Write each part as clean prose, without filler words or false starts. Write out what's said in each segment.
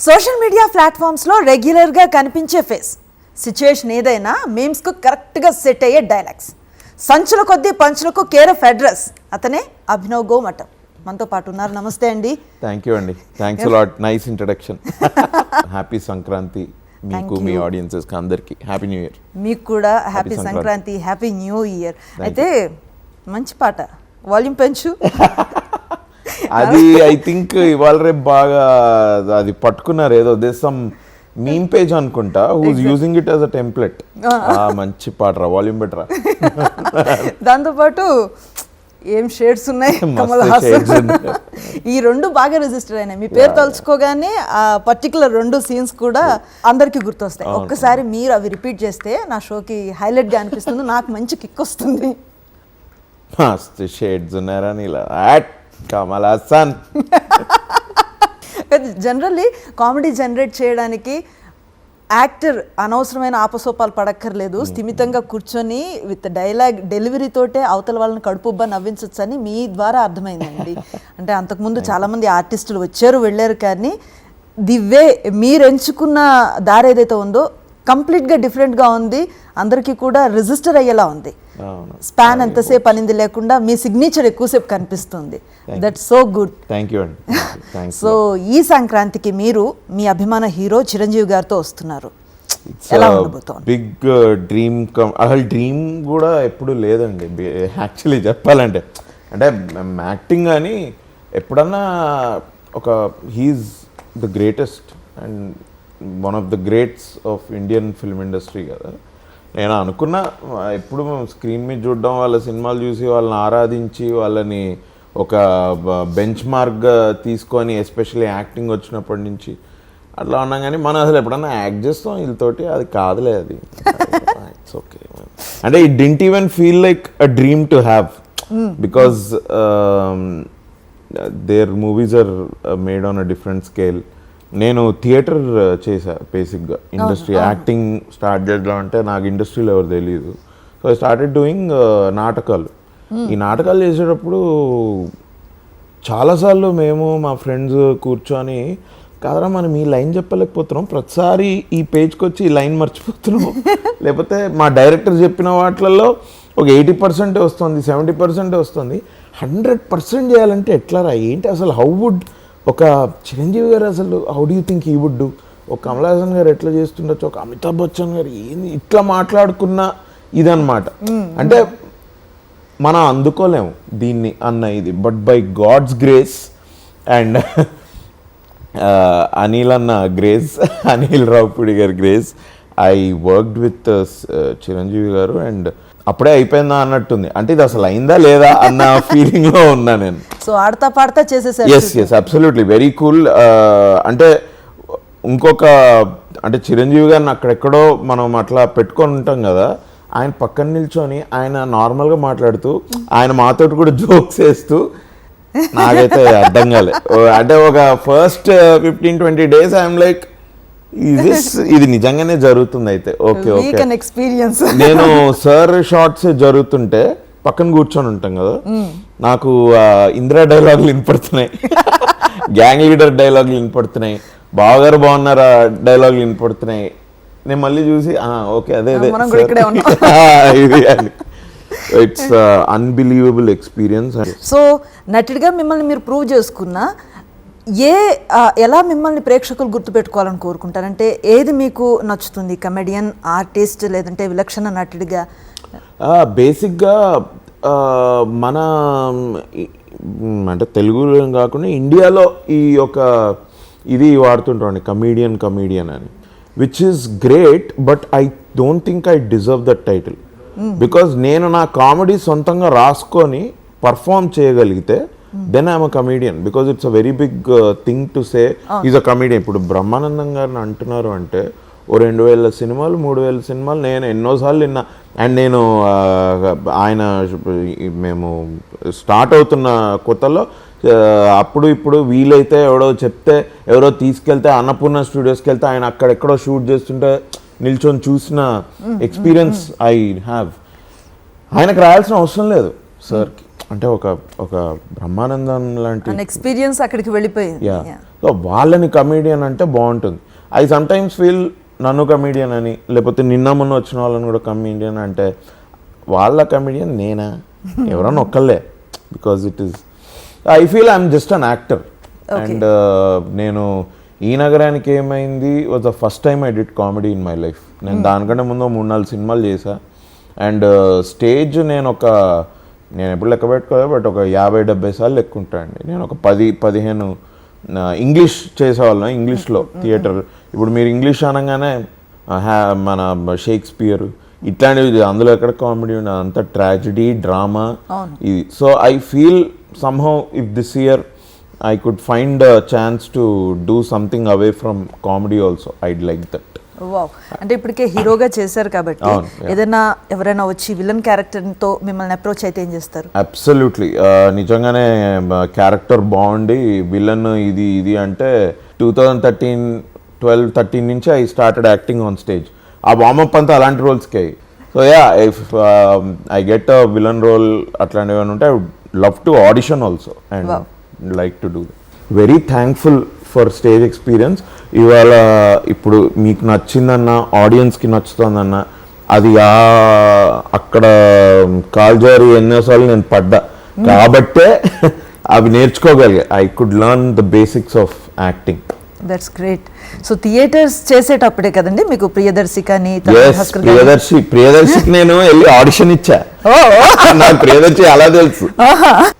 Social media ప్లాట్ఫామ్స్లో రెగ్యులర్గా కనిపించే face, situation ఏదైనా మీమ్స్కు కరెక్ట్గా సెట్ అయ్యే డైలాగ్స్, సంచుల కొద్దీ పంచులకు కేర్ ఆఫ్ అడ్రస్ అతనే అభినవ్ గోమటం మనతో పాటు ఉన్నారు. నమస్తే అండి. థ్యాంక్ యూ అండి. Thanks a lot. Nice introduction. Happy Sankranti మీకు, మీ ఆడియన్సెస్ కి అందరికి హ్యాపీ న్యూ ఇయర్. మీకు కూడా happy Sankranti, happy new year. అయితే మంచి పాట, వాల్యూమ్ పెంచు. అది ఐ థింక్ ఇవాళ రేపు బాగా అది పట్టుకున్నారు, ఏదో దేశం మీమ్ పేజ్ అనుకుంటా, who's using it as a template. మంచి పాట రా, వాల్యూమ్ బెటరా. దాంతోపాటు ఏం షేడ్స్ ఉన్నాయి, కమల్ హాసన్. ఈ రెండు బాగా రిజిస్టర్ అయినాయి. మీ పేరు తలుచుకోగానే ఆ పర్టికులర్ రెండు సీన్స్ కూడా అందరికీ గుర్తొస్తాయి. ఒక్కసారి మీరు అవి రిపీట్ చేస్తే నా షోకి హైలైట్గా అనిపిస్తుంది, నాకు మంచి కిక్ వస్తుంది. మస్తు షేడ్స్ ఉన్నారా నీలా, Kamal Haasan. Generally comedy generate చేయడానికి యాక్టర్ అనవసరమైన ఆపసోపాలు పడక్కర్లేదు, స్థిమితంగా కూర్చొని విత్ డైలాగ్ డెలివరీ తోటే అవతల వాళ్ళని కడుపుబ్బా నవ్వించవచ్చు అని మీ ద్వారా అర్థమైందండి. అంటే అంతకుముందు చాలామంది ఆర్టిస్టులు వచ్చారు వెళ్ళారు, కానీ ది వే మీరు ఎంచుకున్న దారి ఏదైతే ఉందో కంప్లీట్గా డిఫరెంట్గా ఉంది, అందరికీ కూడా రిజిస్టర్ అయ్యేలా ఉంది. స్పాన్ ఎంతసేపు అనింది లేకుండా మీ సిగ్నేచర్ ఎక్కువసేపు కనిపిస్తుంది. That's so good. Thank you అండి. సో ఈ సంక్రాంతికి మీరు మీ అభిమాన హీరో చిరంజీవి గారితో వస్తున్నారు. ఎలా ఉండబోతోంది? Big dream. అసలు డ్రీమ్ కూడా ఎప్పుడు లేదండి యాక్చువల్లీ చెప్పాలంటే. అంటే యాక్టింగ్ కానీ ఎప్పుడన్నా ఒక he's the greatest and one of the greats of Indian film industry కదా. నేను అనుకున్నా ఎప్పుడు స్క్రీన్ మీద చూడడం, వాళ్ళ సినిమాలు చూసి వాళ్ళని ఆరాధించి వాళ్ళని ఒక బెంచ్ మార్క్గా తీసుకొని, ఎస్పెషల్లీ యాక్టింగ్ వచ్చినప్పటి నుంచి అట్లా ఉన్నాం. కానీ మనం అసలు ఎప్పుడన్నా యాక్ట్ చేస్తాం వీళ్ళతోటి, అది కాదులే, అది ఇట్స్ ఓకే. అంటే it didn't even feel like a dream to have, because their movies are made on a different scale. నేను థియేటర్ చేశా బేసిక్గా. ఇండస్ట్రీ యాక్టింగ్ స్టార్ట్ చేద్దాం అంటే నాకు ఇండస్ట్రీలో ఎవరు తెలియదు. సో ఐ స్టార్టెడ్ డూయింగ్ నాటకాలు. ఈ నాటకాలు చేసేటప్పుడు చాలాసార్లు మేము మా ఫ్రెండ్స్ కూర్చొని, కాదరా మనం ఈ లైన్ చెప్పలేకపోతున్నాం, ప్రతిసారి ఈ పేజ్కి వచ్చి ఈ లైన్ మర్చిపోతున్నాం, లేకపోతే మా డైరెక్టర్ చెప్పిన వాటిలలో ఒక 80% వస్తుంది, 70% వస్తుంది, 100% చేయాలంటే ఎట్లా రా, ఏంటి అసలు, హౌ వుడ్ ఒక చిరంజీవి గారు అసలు how do you think he would do, ఒక కమల్ హాసన్ గారు ఎట్లా చేస్తుండొచ్చు, ఒక అమితాబ్ బచ్చన్ గారు ఏంది, ఇట్లా మాట్లాడుకున్న ఇదన్నమాట. అంటే మనం అందుకోలేము దీన్ని అన్న ఇది, but by God's grace and Anil అన్న గ్రేస్, అనిల్ రావుపూడి గారి grace, I worked with Chiranjeevi garu and అప్పుడే అయిపోయిందా అన్నట్టుంది. అంటే ఇది అసలు అయిందా లేదా అన్న ఫీలింగ్ లో ఉన్నా నేను. సో ఆడతా పాడతా చేసేసారు. Yes absolutely, very cool. అంటే ఇంకొక, అంటే చిరంజీవి గారిని అక్కడెక్కడో మనం అట్లా పెట్టుకొని ఉంటాం కదా, ఆయన పక్కన నిల్చొని ఆయన నార్మల్గా మాట్లాడుతూ ఆయన మాతోటి కూడా జోక్స్ వేస్తూ నాకైతే అర్థం కాలే. అంటే ఒక ఫస్ట్ 15-20 days ఐఎమ్ లైక్, ఇది నిజంగానే జరుగుతుంది అయితే ఓకే ఓకే. నేను సార్ షార్ట్స్ జరుగుతుంటే పక్కన కూర్చొని ఉంటాం కదా, నాకు ఇందిరా డైలాగులు వినపడుతున్నాయి, గ్యాంగ్ లీడర్ డైలాగులు వినపడుతున్నాయి, బావగారు బాగున్నారా డైలాగులు వినపడుతున్నాయి. నేను మళ్ళీ చూసి ఓకే అదే ఇది అని. It's unbelievable experience. సో నటుడిగా మిమ్మల్ని మీరు ప్రూవ్ చేసుకున్నా ఎలా మిమ్మల్ని ప్రేక్షకులు గుర్తుపెట్టుకోవాలని కోరుకుంటారంటే ఏది మీకు నచ్చుతుంది, కమెడియన్, ఆర్టిస్ట్, లేదంటే విలక్షణ నటుడిగా? బేసిక్గా మన అంటే తెలుగులో కాకుండా ఇండియాలో ఈ యొక్క ఇది వాడుతుంటామండి, కమీడియన్ అని, which is great, but I don't think I deserve that title. Because నేను నా కామెడీ సొంతంగా రాసుకొని పర్ఫామ్ చేయగలిగితే then I'm a comedian, because it's a very big thing to say he's a comedian. ఇప్పుడు బ్రహ్మానందం గారిని అంటున్నారు అంటే ఓ 2000 సినిమాలు 3000 సినిమాలు నేను ఎన్నోసార్లు విన్నా. అండ్ నేను ఆయన మేము స్టార్ట్ అవుతున్న కొత్తలో అప్పుడు ఇప్పుడు వీలైతే ఎవడో చెప్తే ఎవరో తీసుకెళ్తే అన్నపూర్ణ స్టూడియోస్కి వెళ్తే ఆయన అక్కడెక్కడో షూట్ చేస్తుంటే నిల్చొని చూసిన ఎక్స్పీరియన్స్ ఐ హ్యావ్. ఆయనకు రాయాల్సిన అవసరం లేదు సార్కి, అంటే ఒక బ్రహ్మానందం లాంటి ఎక్స్పీరియన్స్ అక్కడికి వెళ్ళిపోయింది. సో వాళ్ళని కమీడియన్ అంటే బాగుంటుంది. ఐ సమ్టైమ్స్ ఫీల్ నన్ను కమీడియన్ అని, లేకపోతే నిన్న మొన్న వచ్చిన వాళ్ళని కూడా కమీడియన్ అంటే వాళ్ళ కమీడియన్ నేనా, ఎవరన్నా ఒక్కళ్ళే. Because it is I feel I'm just an actor. And నేను ఈ నగరానికి ఏమైంది was the first time I did comedy in my life. నేను దానికంటే ముందు 3-4 సినిమాలు చేశా. అండ్ స్టేజ్ నేను ఎప్పుడు లెక్క పెట్టుకోలేదు, బట్ ఒక 50-70 సార్లు లెక్కుంటానండి. నేను ఒక 10-15 ఇంగ్లీష్ చేసేవాళ్ళం, ఇంగ్లీష్లో థియేటర్. ఇప్పుడు మీరు ఇంగ్లీష్ అనగానే మన షేక్స్పియర్ ఇట్లాంటివి, అందులో ఎక్కడ కామెడీ ఉండదు, అంత ట్రాజడీ డ్రామా ఇది. So I feel somehow if this year I could find a chance to do something away from comedy also, I'd like that. Wow. అంటే ఇప్పటికే హీరోగా చేశారు కాబట్టి ఏదైనా ఎవరైనా వచ్చి విలన్ క్యారెక్టర్తో మిమ్మల్ని అప్రోచ్ అయితే ఏం చేస్తారు? అబ్సల్యూట్లీ, నిజంగానే క్యారెక్టర్ బాగుండి విలన్ ఇది అంటే 2013 నుంచి I started acting on stage. ఆ వార్మప్ అంతా అలాంటి రోల్స్కి. So yeah, if I get a villain role అట్లాంటివి ఏమైనా ఉంటే I would love to audition also and like to do that. Very thankful for stage experience. ఇవాళ ఇప్పుడు మీకు నచ్చిందన్న, ఆడియన్స్కి నచ్చుతుందన్న, అది అక్కడ కాల్జారి ఎన్నోసార్లు నేను పడ్డా కాబట్టే అవి నేర్చుకోగలిగా. I could learn the basics of acting. That's great. So theatres చేసేటప్పుడే కదండి మీకు ప్రియదర్శి కానీ ప్రియదర్శికి నేను వెళ్ళి ఆడిషన్ ఇచ్చా. నాకు ప్రియదర్శి అలా తెలుసు.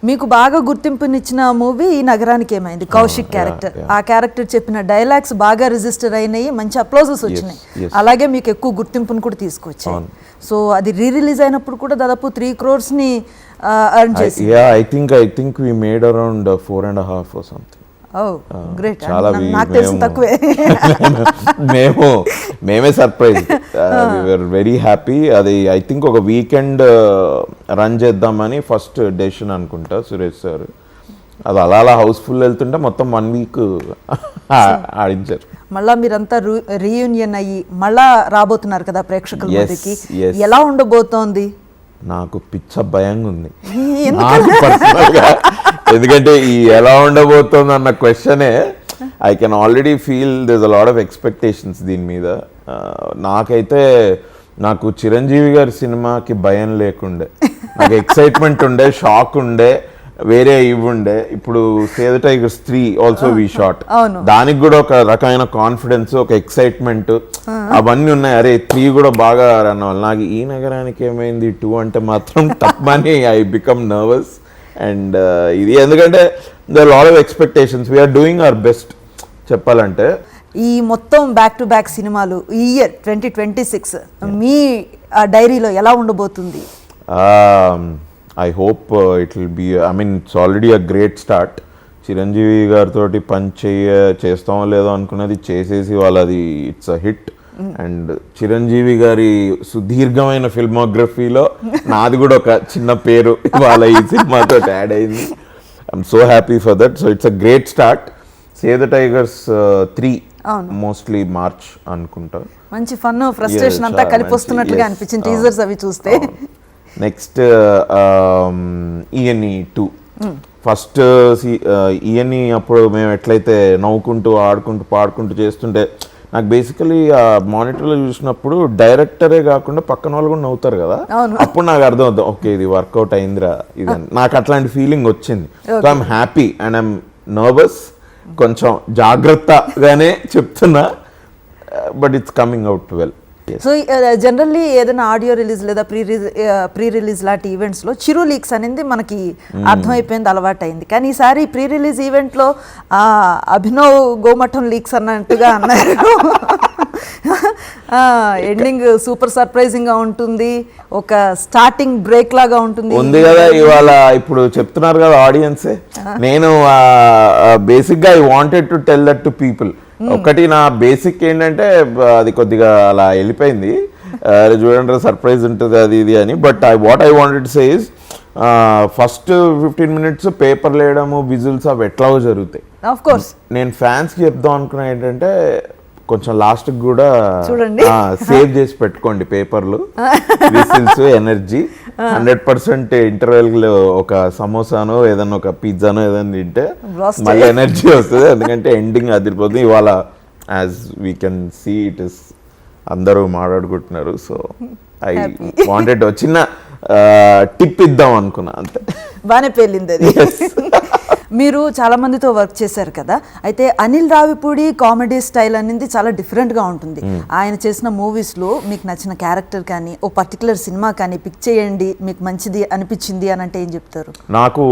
మీకు బాగా గుర్తింపునిచ్చిన మూవీ ఈ నగరానికి ఏమైంది, కౌశిక్ క్యారెక్టర్. ఆ క్యారెక్టర్ చెప్పిన డైలాగ్స్ బాగా రిజిస్టర్ అయినాయి, మంచి అప్లోజెస్ వచ్చినాయి. అలాగే మీకు ఎక్కువ గుర్తింపును కూడా తీసుకొచ్చాయి. సో అది రీ రిలీజ్ అయినప్పుడు కూడా దాదాపు 3 crores ఎర్న్ చేసి. I think we made around 4.5 or something. Great. నాకు తెలిసిన తక్కువే. మేమే సర్ప్రైజ్. We're very happy. అది ఐ థింక్ ఒక వీకెండ్ రన్ చేద్దామని ఫస్ట్ డెసిషన్ అనుకుంటా సురేష్ సార్. అది అలా హౌస్ఫుల్ వెళ్తుంటే మొత్తం 1 week ఆడించారు. మళ్ళా మీరంతా రీయూనియన్ అయ్యి మళ్ళా రాబోతున్నారు కదా ప్రేక్షకుల ముందుకి. ఎలా ఉండబోతోంది? నాకు పిచ్చ భయంగా ఉంది ఎందుకంటే ఈ ఎలా ఉండబోతోంది అన్న క్వశ్చనే I can already feel there a lot of expectations దీని మీద. నాకైతే నాకు చిరంజీవి గారి సినిమాకి భయం లేకుండే, నాకు ఎక్సైట్మెంట్ ఉండే, షాక్ ఉండే, వేరే ఇవి ఉండే. ఇప్పుడు save the tigers 3 also we shot, దానికి కూడా ఒక రకమైన కాన్ఫిడెన్స్, ఒక ఎక్సైట్మెంట్ అవన్నీ ఉన్నాయి. అరే 3 కూడా బాగా రన్ అవ్వాలి. నాకు ఈ నగరానికి ఏమైంది 2 అంటే మాత్రం తప్పని ఐ బికమ్ నర్వస్. అండ్ ఇది ఎందుకంటే the lot of expectations, we're doing our best చెప్పాలంటే. ఈ మొత్తం బ్యాక్ టు బ్యాక్ సినిమాలు ఈ ఇయర్ 2026 మీ డైరీలో ఎలా ఉండబోతుంది? I hope it will be, I mean it's already a great start. Chiranjeevi గారితో చేస్తామో లేదో అనుకున్నది చేసేసి వాళ్ళది it's a hit. And Chiranjeevi గారి సుదీర్ఘమైన ఫిల్మోగ్రఫీలో నాది కూడా ఒక చిన్న పేరు వాళ్ళ ఈ సినిమాతో యాడ్ అయింది. I'm so happy for that. So it's a great start. Save the tigers 3 mostly March అనుకుంటా. మంచి ఫన్ ఫ్రస్ట్రేషన్ అంతా కలిపి వస్తున్నట్లుగా అనిపించింది టీజర్స్ అవి చూస్తే. నెక్స్ట్ ఈఎన్ఈ 2 ఫస్ట్ ఈఎన్ఈ అప్పుడు మేము ఎట్లయితే నవ్వుకుంటూ ఆడుకుంటూ పాడుకుంటూ చేస్తుంటే నాకు బేసికలీ ఆ మానిటర్లో చూసినప్పుడు డైరెక్టరే కాకుండా పక్కన వాళ్ళు కూడా నవ్వుతారు కదా, అప్పుడు నాకు అర్థం అవుతుంది ఓకే ఇది వర్కౌట్ అయిందిరా ఇది. నాకు అట్లాంటి ఫీలింగ్ వచ్చింది. So I'm happy and I'm nervous, కొంచెం జాగ్రత్తగానే చెప్తున్నా, but it's coming out well. So generally ఏదైనా ఆడియో రిలీజ్ లేదా ప్రీ రిలీజ్ లాంటి ఈవెంట్స్లో చిరు లీక్స్ అనేది మనకి అర్థమైపోయింది, అలవాటు అయింది. కానీ ఈసారి ప్రీ రిలీజ్ ఈవెంట్లో అభినవ్ గోమఠం లీక్స్ అన్నట్టుగా అన్నారు. ఎండింగ్ సూపర్ సర్ప్రైజింగ్ గా ఉంటుంది, ఒక స్టార్టింగ్ బ్రేక్ లాగా ఉంటుంది ఉంది కదా. ఇవాళ ఇప్పుడు చెప్తున్నారు కదా ఆడియన్సే, నేను బేసిక్ గా I wanted to tell that to people. ఒకటి నా బేసిక్ ఏంటంటే అది కొద్దిగా అలా వెళ్ళిపోయింది, చూడండి సర్ప్రైజ్ ఉంటుంది అది ఇది అని. But what I wanted to say is first 15 minutes paper లేయడము విజిల్స్ అవి ఎట్లాగో జరుగుతాయి. ఆఫ్ కోర్స్ నేను ఫ్యాన్స్కి చెప్దాం అనుకున్నా ఏంటంటే కొంచెం లాస్ట్ కూడా చూడండి. సేవ్ చేసి పెట్టుకోండి పేపర్లు, విసిల్స్, ఎనర్జీ. 100% ఇంటర్వెల్ లో ఒక సమోసానో ఏదన్నా ఒక పిజ్జానో ఏదైనా తింటే Roast. మళ్ళీ ఎనర్జీ వస్తుంది. ఎందుకంటే ఎండింగ్ అదిరిపోతుంది. ఇవాళ as we can see it is అందరూ మాట్లాడుకుంటున్నారు. సో ఐ వాంటెడ్ చిన్న టిప్ ఇద్దాం అనుకున్నా అంతే. బాగానే పేలింది అది. మీరు చాలా మందితో వర్క్ చేశారు కదా, అయితే అనిల్ రావిపూడి కామెడీ స్టైల్ అనేది చాలా డిఫరెంట్గా ఉంటుంది. ఆయన చేసిన మూవీస్లో మీకు నచ్చిన క్యారెక్టర్ కానీ ఓ పర్టికులర్ సినిమా కానీ పిక్ చేయండి మీకు మంచిది అనిపించింది అని అంటే ఏం చెప్తారు? నాకు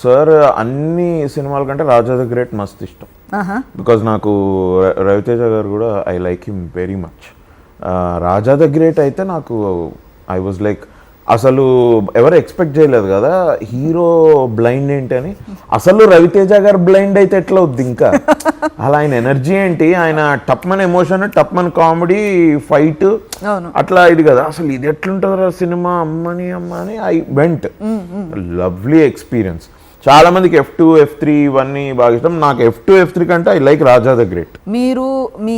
సార్ అన్ని సినిమాల కంటే రాజా ద గ్రేట్ మస్తు ఇష్టం. బికాజ్ నాకు రవితేజ గారు కూడా I like him very much. Raja the great అయితే నాకు ఐ వాజ్ లైక్ అసలు ఎవరు ఎక్స్పెక్ట్ చేయలేదు కదా హీరో బ్లైండ్ ఏంటి అని. అసలు రవితేజ గారు బ్లైండ్ అయితే ఎట్లా అవుద్ది ఇంకా. అలా ఆయన ఎనర్జీ ఏంటి, ఆయన టప్మన్ ఎమోషన్, టప్మన్ కామెడీ, ఫైట్ అట్లా ఇది కదా. అసలు ఇది ఎట్లుంటుందో సినిమా అమ్మని ఐ వెంట్. Lovely experience. చాలా మందికి F2, F3 ఇవన్నీ బాగా ఇష్టం. నాకు F2, F3 కంటే I like Raja the great. మీరు మీ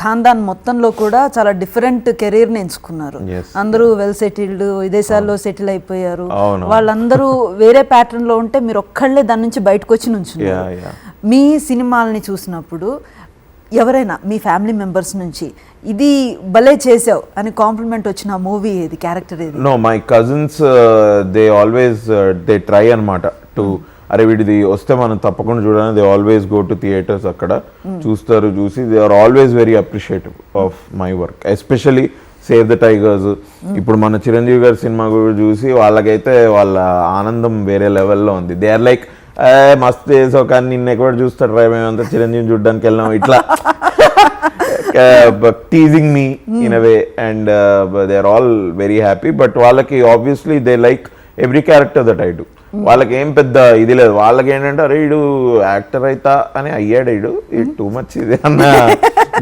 ఖాందాన్ మొత్తంలో కూడా చాలా డిఫరెంట్ కెరీర్ని ఎంచుకున్నారు. అందరూ వెల్ సెటిల్డ్, విదేశాల్లో సెటిల్ అయిపోయారు. వాళ్ళందరూ వేరే ప్యాటర్న్లో ఉంటే మీరు ఒక్కళ్ళే దాని నుంచి బయటకు వచ్చి నుంచున్నారు. మీ సినిమాలని చూసినప్పుడు ఎవరైనా మీ ఫ్యామిలీ మెంబర్స్ నుంచి ఇది భలే చేసావు అని కాంప్లిమెంట్ వచ్చిన మూవీ ఏది, క్యారెక్టర్ ఏది? No, my cousins they always they try అనమాట టు అరే వీడిది వస్తే మనం తప్పకుండా చూడాలని. They always go to theatres, అక్కడ చూస్తారు. చూసి they are always very appreciative of my work, especially save the tigers. ఇప్పుడు మన చిరంజీవి గారి సినిమా కూడా చూసి వాళ్ళకైతే వాళ్ళ ఆనందం వేరే లెవెల్లో ఉంది. దే ఆర్ లైక్ మస్తు చేసావు కానీ నిన్న ఎక్కడ చూస్తాడు రా, మేమంతా చిరంజీవి చూడడానికి వెళ్ళాం ఇట్లా teasing me in a way. And they are all very happy. But వాళ్ళకి obviously they like every character that I do. వాళ్ళకి ఏం పెద్ద ఇది లేదు. వాళ్ళకి ఏంటంటే అరే ఇడు యాక్టర్ అవుతా అని అయ్యాడు, ఇడు టూ మచ్ ఇది అన్న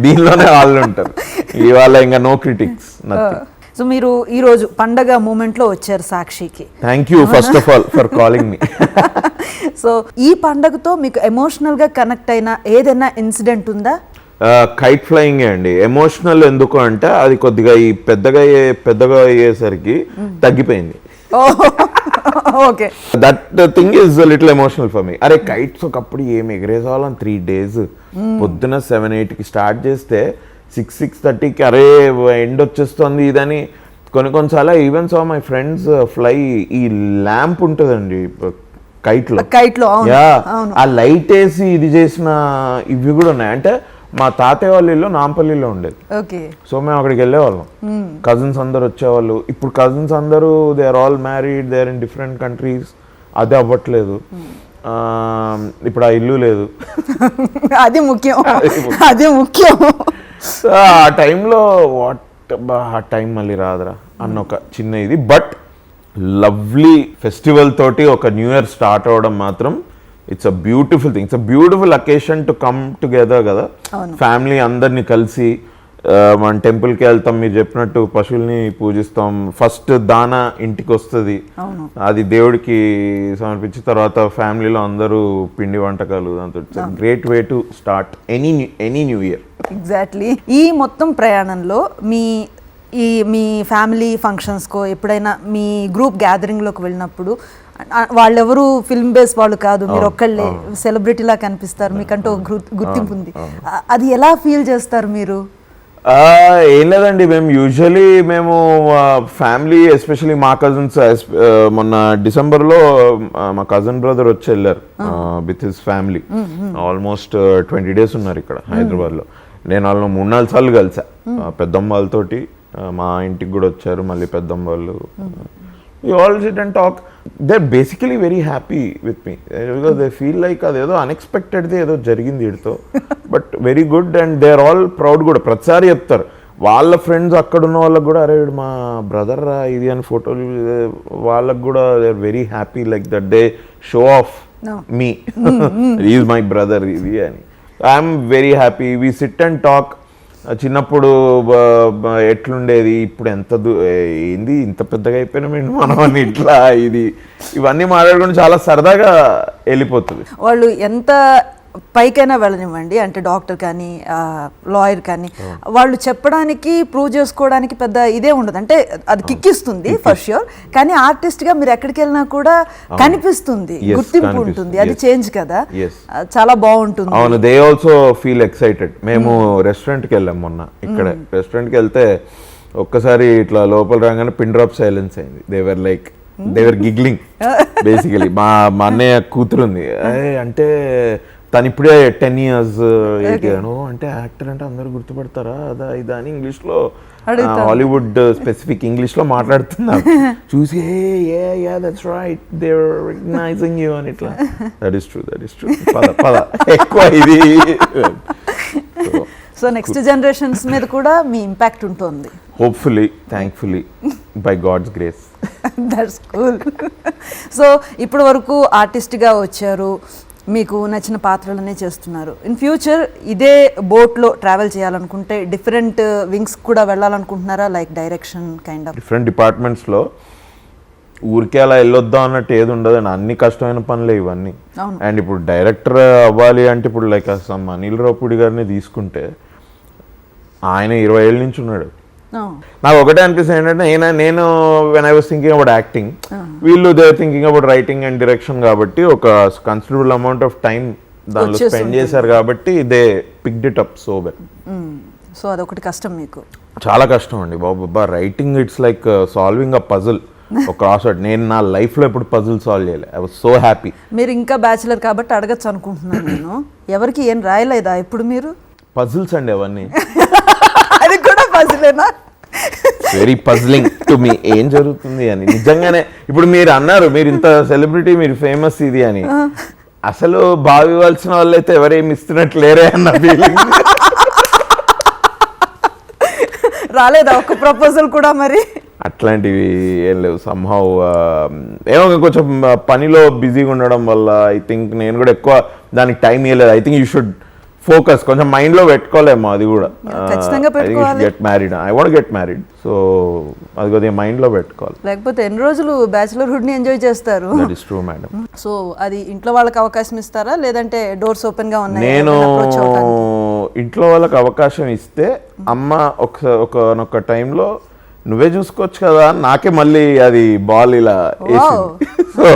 దీనిలోనే వాళ్ళు ఉంటారు. ఇవాళ ఇంకా నో క్రిటిక్స్, నథింగ్. సో మీరు ఈరోజు పండగ మూమెంట్లో వచ్చారు సాక్షికి. Thank you first of all for calling me. So ఈ పండగతో మీకు ఎమోషనల్గా కనెక్ట్ అయిన ఏదైనా ఇన్సిడెంట్ ఉందా? కైట్ ఫ్లయింగ్ అండి. ఎమోషనల్ ఎందుకు అంటే అది కొద్దిగా ఈ పెద్దగా అయ్యేసరికి తగ్గిపోయింది. Okay, that thing is little emotional for me. అరే కైట్స్ ఒకప్పుడు ఏం ఎగరేసాలని 3 days పొద్దున 7-8కి స్టార్ట్ చేస్తే 6-6:30కి అరే ఎండ్ వచ్చేస్తుంది ఇదని. కొన్నిసార్లు even so my friends fly ఈ ల్యాంప్ ఉంటుందండి కైట్లో, ఆ లైట్ వేసి ఇది చేసిన ఇవి కూడా ఉన్నాయి. అంటే మా తాతయ్య వాళ్ళ ఇల్లు నాంపల్లిలో ఉండేది. సో మేము అక్కడికి వెళ్ళేవాళ్ళం. కజిన్స్ అందరు వచ్చేవాళ్ళు. ఇప్పుడు కజిన్స్ అందరూ they are all married, they are in different countries. అది అవ్వట్లేదు. ఇప్పుడు ఆ ఇల్లు లేదు. అది ముఖ్యం, అది ముఖ్యం. ఆ టైంలో ఆ టైం మళ్ళీ రాదురా అన్న ఒక చిన్న ఇది. బట్ లవ్లీ ఫెస్టివల్ తోటి ఒక న్యూ ఇయర్ స్టార్ట్ అవ్వడం మాత్రం it's a beautiful thing. It's a beautiful occasion to come together కదా, ఫ్యామిలీ అందరినీ కలిసి. మన టెంపుల్కి వెళ్తాం, మీరు చెప్పినట్టు పశువుల్ని పూజిస్తాం. ఫస్ట్ దానా ఇంటికి వస్తుంది, అది దేవుడికి సమర్పించిన తర్వాత ఫ్యామిలీలో అందరూ పిండి వంటకాలు. దాంతో it's great way to start any new year. Exactly. ఈ మొత్తం ప్రయాణంలో మీ ఫ్యామిలీ ఫంక్షన్స్కో ఎప్పుడైనా మీ గ్రూప్ గ్యాదరింగ్లోకి వెళ్ళినప్పుడు వాళ్ళెవరు ఫిల్మ్ బేస్ వాళ్ళు కాదు, మీరు ఒక్కళ్ళే సెలబ్రిటీలా కనిపిస్తారు, మీకంటూ గుర్తింపు ఉంది. అది ఎలా ఫీల్ చేస్తారు మీరు? ఏం లేదండి, మేము ఫ్యామిలీ ఎస్పెషలీ మా కజిన్స్ మొన్న డిసెంబర్లో మా కజిన్ బ్రదర్ వచ్చి వెళ్ళారు with his family. Almost 20 days ఉన్నారు ఇక్కడ హైదరాబాద్లో. నేను వాళ్ళని 3-4 సార్లు కలిసా. పెద్దమ్మ వాళ్ళతోటి మా ఇంటికి కూడా వచ్చారు మళ్ళీ పెద్దమ్మ వాళ్ళు. We all sit and talk. They're basically very happy with me because they feel like అదేదో అన్ఎక్స్పెక్టెడ్ది ఏదో జరిగింది వీడితో. But very good and they are all proud కూడా. ప్రతిసారి చెప్తారు వాళ్ళ ఫ్రెండ్స్ అక్కడ ఉన్న వాళ్ళకి కూడా, అరే వీడు మా బ్రదర్ రా ఇది అని ఫోటోలు. వాళ్ళకి కూడా they are very happy like that they show off me is my brother ఇది అని. I'm very happy. We sit and talk. చిన్నప్పుడు ఎట్లుండేది, ఇప్పుడు ఏంది ఇంత పెద్దగా అయిపోయినా మనం అని ఇట్లా ఇవన్నీ మాట్లాడుకుంటే చాలా సరదాగా వెళ్ళిపోతుంది. వాళ్ళు ఎంత పైకైనా వెళ్ళనివ్వండి, అంటే డాక్టర్ కానీ లాయర్ కానీ వాళ్ళు చెప్పడానికి ప్రూవ్ చేసుకోవడానికి పెద్ద ఇదే ఉండదు, అంటే అది కిక్కిస్తుంది ఫర్ ష్యూర్, కానీ ఆర్టిస్ట్గా మీరు ఎక్కడికి వెళ్ళినా కూడా కనిపిస్తుంది, గుర్తింపు ఉంటుంది, అది చేంజ్ కదా, చాలా బాగుంటుంది. అవును, దే ఆల్సో ఫీల్ ఎక్సైటెడ్. మేము రెస్టారెంట్కి వెళ్ళాం మొన్న, ఇక్కడ రెస్టారెంట్కి వెళ్తే ఒక్కసారి ఇట్లా లోపల రాగానే పిన్ డ్రాప్ సైలెన్స్ అయింది. దేవర్ గిగ్లింగ్ బేసికలీ. మా అన్నయ్య కూతురుంది, అంటే తను ఇప్పుడే 10 years ఎదిగాను, అంటే యాక్టర్ అంటే అందరూ గుర్తుపడతారా అదా ఇదా అని ఇంగ్లీష్లో, హాలీవుడ్ స్పెసిఫిక్ ఇంగ్లీష్లో మాట్లాడుతున్నారు. చూసి that's right, they are recognising you అని ఇట్లా. That is true. పద ఎక్కువ ఇది. సో నెక్స్ట్ జనరేషన్స్ మీద కూడా మీ ఇంపాక్ట్ ఉంటుంది. Hopefully, thankfully, by God's grace. That's cool. So ఇప్పటి వరకు ఆర్టిస్ట్గా వచ్చారు, మీకు నచ్చిన పాత్రలనే చేస్తున్నారు. ఇన్ ఫ్యూచర్ ఇదే బోట్లో ట్రావెల్ చేయాలనుకుంటే డిఫరెంట్ వింగ్స్ కూడా వెళ్ళాలనుకుంటున్నారా, like direction kind of? Different డిపార్ట్మెంట్స్లో ఊరికే అలా వెళ్ళొద్దాం అన్నట్టు ఏది ఉండదండి, అన్ని కష్టమైన పనులే ఇవన్నీ. అండ్ ఇప్పుడు డైరెక్టర్ అవ్వాలి అంటే ఇప్పుడు లైక్ అసలు అనిల్ రావుపూడి గారిని తీసుకుంటే ఆయన 20 ఏళ్ళ నుంచి ఉన్నాడు. నాకు ఒకటే అనిపిస్తుంది ఏంటంటే, నేను when I was thinking about acting, వీళ్ళు they thinking about writing and direction, కాబట్టి ఒక కన్సిడరబుల్ అమౌంట్ ఆఫ్ టైం దానిలో స్పెండ్ చేశారు కాబట్టి they picked it up so well. So అదొకటి కష్టం మీకు? చాలా కష్టం అండి బాబా, writing it's like solving a puzzle, ఒక క్రాస్వర్డ్. నేను నా లైఫ్లో ఎప్పుడు పజిల్ సాల్వ్ చేయలే. I was so happy. మీరు ఇంకా బ్యాచిలర్ కాబట్టి అడగచ్చు అనుకుంటున్నాను నేను, ఎవరికి ఏం రాయలేదా ఇప్పుడు మీరు? పజిల్స్ అండి అవన్నీ. అది కూడా పజిలేనా? వెరీ పజిలింగ్ టు మీ, ఏం జరుగుతుంది అని నిజంగానే. ఇప్పుడు మీరు అన్నారు, మీరు ఇంత సెలబ్రిటీ, మీరు ఫేమస్ ఇది అని, అసలు భావివ్వాల్సిన వాళ్ళైతే ఎవరేమి ఇస్తున్నట్టు లేరే అన్న ఫీలింగ్. రాలేదా ఒక ప్రపోజల్ కూడా మరి? అట్లాంటివి ఏం లేవు. సంహౌ ఏమో కొంచెం పనిలో బిజీగా ఉండడం వల్ల ఐ థింక్ నేను కూడా ఎక్కువ దానికి టైం ఇవ్వలేదు. I think you should focus, కొంచెం మైండ్లో పెట్టుకోలేమో అది కూడా. Get married, I want get married, so అది కొద్దిగా మైండ్లో పెట్టుకోవాలి. లేకపోతే ఎన్ని రోజులు బ్యాచిలర్హుడ్ని ఎంజాయ్ చేస్తారు? That is true madam. So అది ఇంట్లో వాళ్ళకి అవకాశం ఇస్తారా, లేదంటే డోర్స్ ఓపెన్గా ఉన్నాయి? నేను ఇంట్లో వాళ్ళకి అవకాశం ఇస్తే, అమ్మ ఒక టైంలో నువ్వే చూసుకోవచ్చు కదా, నాకే మళ్ళీ అది బాల్ ఇలా వేసింది. సో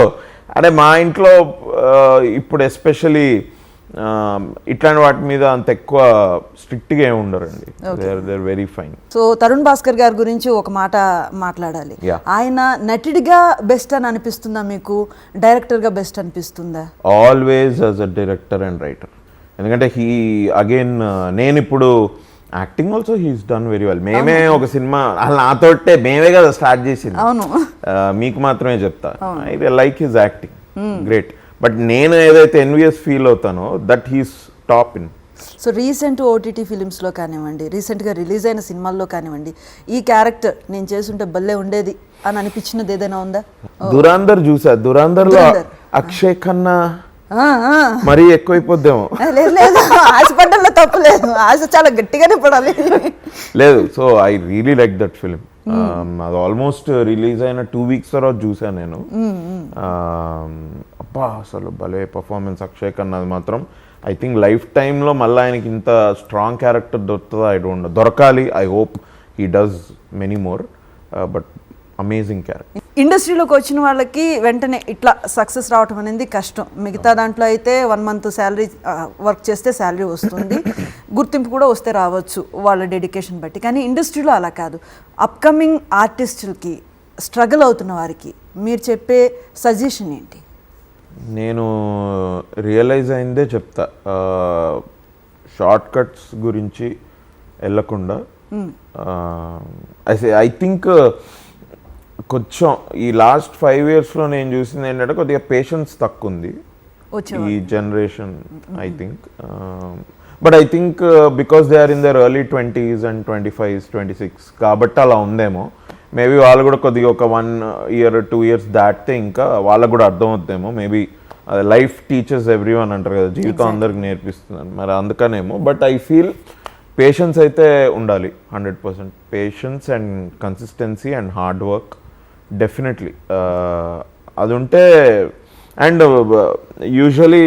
అంటే మా ఇంట్లో ఇప్పుడు ఎస్పెషలీ ఇట్లాంటి వాటి మీద అంత ఎక్కువ స్ట్రిక్ట్గా ఏమి ఉండరండి. They are very fine. So Tarun Bhaskar గారి గురించి ఒక మాట మాట్లాడాలి. ఆయన నటుడిగా బెస్ట్ అని అనిపిస్తుందా మీకు, డైరెక్టర్గా బెస్ట్ అనిపిస్తుందా? Always as a director and writer. ఎందుకంటే అగైన్ నేను ఇప్పుడు acting also he's done very well. మేమే ఒక సినిమా అసలు నాతోటే మేమే కదా స్టార్ట్ చేసింది. అవును, మీకు మాత్రమే చెప్తా, I like his acting, great. But నేను ఏదైతే ఎన్వియస్ ఫీల్ అవుతానో that he's top in. So recent OTT ఫిలిమ్స్లో కానివ్వండి, రీసెంట్గా రిలీజ్ అయిన సినిమాల్లో కానివ్వండి, ఈ క్యారెక్టర్ నేను చేస్తుంటే భలే ఉండేది అని అనిపించినది ఏదైనా ఉందా? దురాందర్ చూసా. దురాందర్లో అక్షయ్ ఖన్నా మరీ ఎక్కువైపోద్దేమో. లేదు, ఆశపడ్డంలో తప్పు లేదు, ఆశ చాలా గట్టిగానే పడాలి. లేదు, so I really like that film. అది ఆల్మోస్ట్ రిలీజ్ అయిన 2 weeks తర్వాత చూసాను నేను. అబ్బా అసలు భలే పర్ఫార్మెన్స్ అక్షయ్ ఖన్నాది మాత్రం. ఐ థింక్ లైఫ్ టైంలో మళ్ళీ ఆయనకి ఇంత స్ట్రాంగ్ క్యారెక్టర్ దొరుకుతుందా, దొరకాలి. I hope he does many more, but amazing character. ఇండస్ట్రీలోకి వచ్చిన వాళ్ళకి వెంటనే ఇట్లా సక్సెస్ రావటం అనేది కష్టం. మిగతా దాంట్లో అయితే 1 month శాలరీ వర్క్ చేస్తే శాలరీ వస్తుంది, గుర్తింపు కూడా వస్తే రావచ్చు వాళ్ళ డెడికేషన్ బట్టి. కానీ ఇండస్ట్రీలో అలా కాదు. అప్కమింగ్ ఆర్టిస్టులకి, స్ట్రగుల్ అవుతున్న వారికి మీరు చెప్పే సజెషన్ ఏంటి? నేను రియలైజ్ అయిందే చెప్తా, షార్ట్ కట్స్ గురించి వెళ్ళకుండా. ఐ థింక్ కొంచెం ఈ లాస్ట్ 5 yearsలో నేను చూసింది ఏంటంటే కొద్దిగా పేషెన్స్ తక్కువ ఉంది ఈ generation. I think but I think because they are in their early 20s and 25s 26 కాబట్టి అలా ఉందేమో. మేబీ వాళ్ళు కూడా కొద్దిగా ఒక 1 year 2 years దాటితే ఇంకా వాళ్ళకు కూడా అర్థం అవుతుందేమో. Maybe life teachers every one అంటారు కదా, జీవితం అందరికి నేర్పిస్తున్నాను, మరి అందుకనేమో. బట్ ఐ ఫీల్ పేషెన్స్ అయితే ఉండాలి, 100%. Patience and consistency and hard work definitely అది ఉంటే. అండ్ యూజువలీ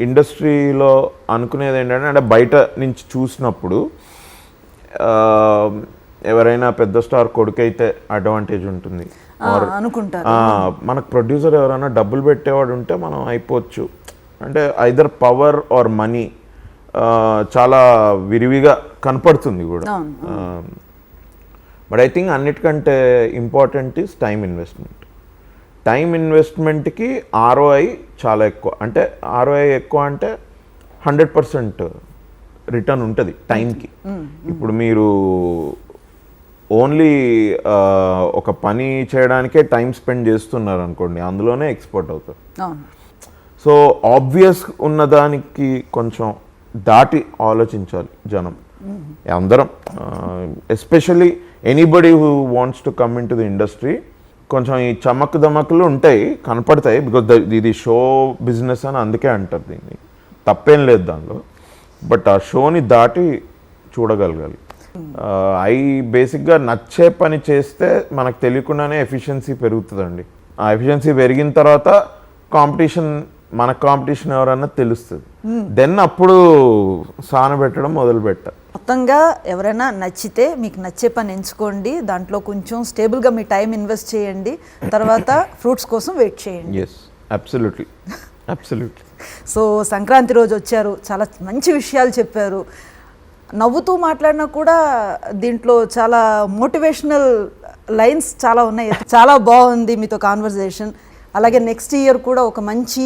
ఇండస్ట్రీలో అనుకునేది ఏంటంటే అంటే బయట నుంచి చూసినప్పుడు ఎవరైనా పెద్ద స్టార్ కొడుకైతే అడ్వాంటేజ్ ఉంటుంది అనుకుంటారు. మనకు ప్రొడ్యూసర్ ఎవరైనా డబ్బులు పెట్టేవాడు ఉంటే మనం అయిపోవచ్చు. అంటే ఐదర్ పవర్ ఆర్ మనీ చాలా విరివిగా కనపడుతుంది కూడా. బట్ ఐ థింక్ అన్నిటికంటే important is time investment. Time ఇన్వెస్ట్మెంట్కి ROI చాలా ఎక్కువ. అంటే ROI ఎక్కువ అంటే 100% రిటర్న్ ఉంటుంది టైంకి. ఇప్పుడు మీరు ఓన్లీ ఒక పని చేయడానికే టైం స్పెండ్ చేస్తున్నారు అనుకోండి, అందులోనే ఎక్స్పర్ట్ అవుతారు. సో ఆబ్వియస్ ఉన్నదానికి కొంచెం దాటి ఆలోచించాలి జనం అందరం. Especially anybody who wants to come in to the industry కొంచెం ఈ చమక్ దమకులు ఉంటాయి, కనపడతాయి. బికాజ్ ఇది షో బిజినెస్ అని అందుకే అంటారు దీన్ని, తప్పేం లేదు దానిలో. బట్ ఆ షోని దాటి చూడగలగాలి. బేసిక్గా నచ్చే పని చేస్తే మనకు తెలియకుండానే ఎఫిషియన్సీ పెరుగుతుందండి. ఆ ఎఫిషియన్సీ పెరిగిన తర్వాత మన కాంపిటీషన్ ఎవరన్నా తెలుస్తుంది. దెన్ అప్పుడు సాన పెట్టడం మొదలు పెట్టాలి. మొత్తంగా ఎవరైనా నచ్చితే మీకు నచ్చే పని ఎంచుకోండి, దాంట్లో కొంచెం స్టేబుల్గా మీ టైం ఇన్వెస్ట్ చేయండి, తర్వాత ఫ్రూట్స్ కోసం వెయిట్ చేయండి. Yes, absolutely absolutely. So Sankranti రోజు వచ్చారు, చాలా మంచి విషయాలు చెప్పారు. నవ్వుతూ మాట్లాడినా కూడా దీంట్లో చాలా మోటివేషనల్ లైన్స్ చాలా ఉన్నాయి. చాలా బాగుంది మీతో కాన్వర్జేషన్. అలాగే నెక్స్ట్ ఇయర్ కూడా ఒక మంచి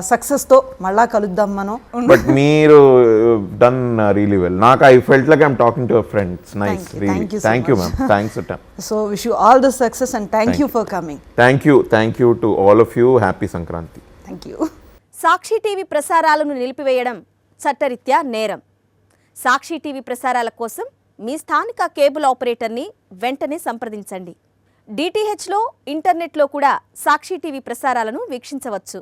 సక్సెస్తో మళ్ళా కలుద్దాం మనం. బట్ మీరు డన్ రియలీ వెల్. నాకు I felt like I'm talking to our friends. Nice, really. Thank you ma'am. Thanks for time. So wish you all the success and thank you for coming. Thank you to all of you. Happy Sankranti. Thank you. Sakshi TV ప్రసారాలను నిలిపివేయడం చట్టరీత్యా నేరం. సాక్షి TV ప్రసారాల కోసం మీ స్థానిక cable ఆపరేటర్ని వెంటనే సంప్రదించండి. DTHలో, ఇంటర్నెట్లో కూడా సాక్షి టీవీ ప్రసారాలను వీక్షించవచ్చు.